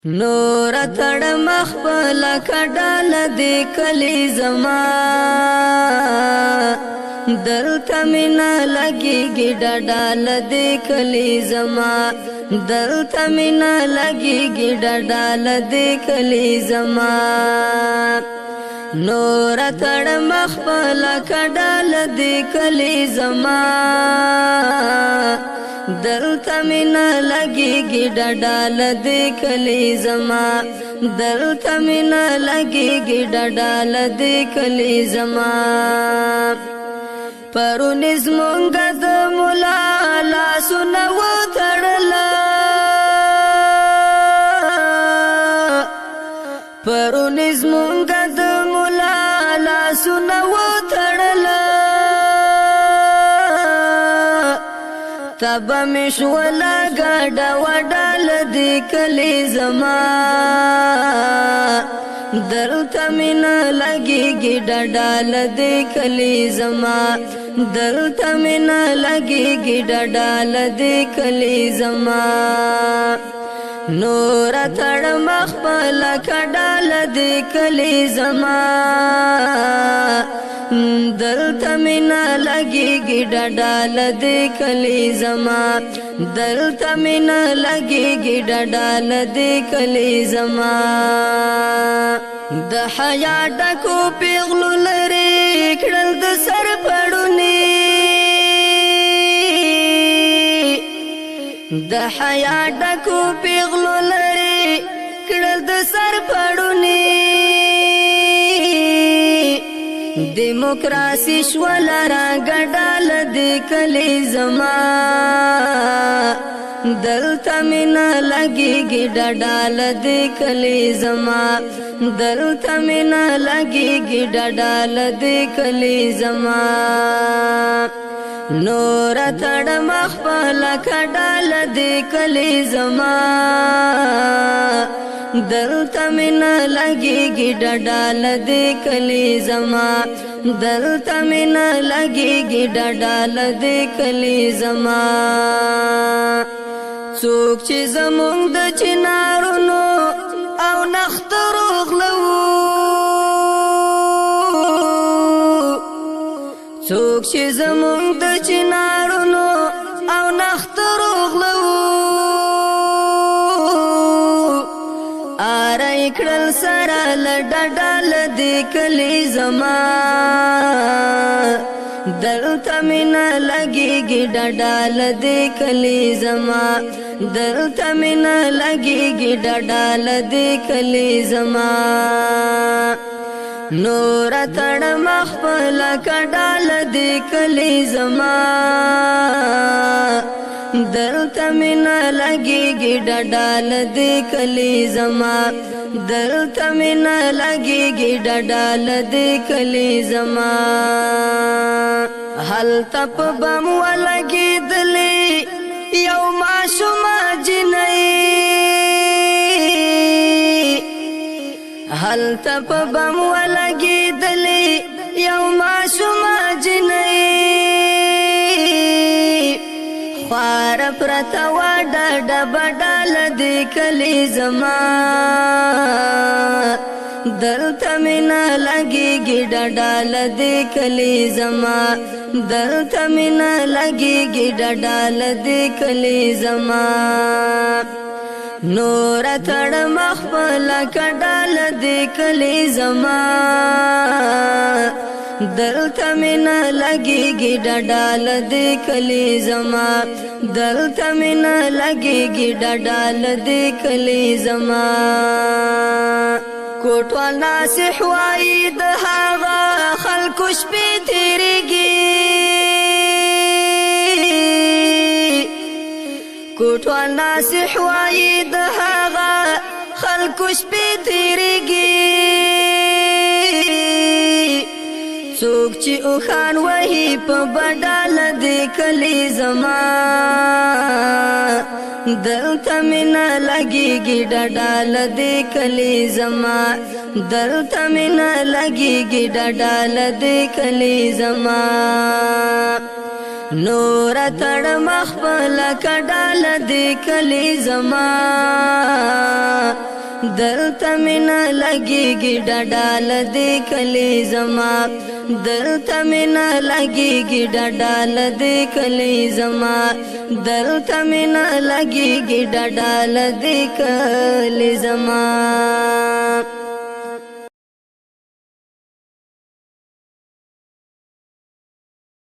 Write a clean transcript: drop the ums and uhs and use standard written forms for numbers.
نور تړ مخبل کډال دې کلی زما دلته مینا لګيږي ډډال دې کلی زما دلته مینا لګيږي ډډال دې کلی زما نور تړ مخبل کډال دې کلی زما دلته مینا لګيږي ډډال دې کلی زما دلته مینا لګيږي ډډال دې کلی زما پرونیز مونږ د مولا لاسونه وتړله پرونیز مونږ د مولا لاسونه وتړله تب مشولا گاڑا وڈال دی کلی زما دلتا مینا لگی گی ڈڈال دی کلی زما دلتا مینا لگی گی ڈڈال دی کلی زما نور تڑ مخبل کڈال دی کلی زما دلتا مینا لگیږي ډډال دې کلی زما دلتا مینا لگیږي ډډال دې کلی زما د حیا ډکو پیغلو لري کړل د سر پړونی د حیا ډکو پیغلو لري کړل د سر پړونی دیموکراسی شولا را گډال دې کلی زما دلتا مینا لګيږي ډډال دې کلی زما دلتا مینا لګيږي ډډال دې کلی زما نور تړ مخبل کډال دې کلی زما دلتا مینا لګيږي ډډال دې کلی زما دلتا مینا لګيږي ډډال دې کلی زما څوک چې زمونږ د چنارونو او نخترو غلو څوک چې زمونږ د چنارونو او نخترو غلو کړل سره لډډال دې کلی زما دلته مینا لګيږي ډډال دې کلی زما دلته مینا لګيږي ډډال دې کلی زما نور تړ مخبل کډال دې کلی زما دلتا مینا لگیږي ډډال دې کلی زما دلتا مینا لگیږي ډډال دې کلی زما هل تپ بم ولګیدلې یو ماشوم جنۍ هل تپ بم ولګیدلې یو ماشوم جنۍ خوار پرتا وډا ډبډال دې کلی زما دلتا مینا لګيږي ډډال دې کلی زما دلتا مینا لګيږي ډډال دې کلی زما نور تړ مخبل کډال دې کلی زما دلتا مینا لګيږي ډډال دې کلی زما دلتا مینا لګيږي ډډال دې کلی زما کوټوال ناصح وای د هغه خلکو شپې تیریږي کوټوال ناصح وای د هغه خلکو شپې تیریږي څوک چې او خان وਹੀ په بدل دې کلی زما دلتا مینا لګيږي ډډال دې کلی زما دلتا مینا لګيږي ډډال دې کلی زما نور تړ مخبل کډال دی کلی زما دلته مینا لګیږي ډډال دی کلی زما دلته مینا لګیږي ډډال دی کلی زما دلته مینا لګیږي ډډال دی کلی زما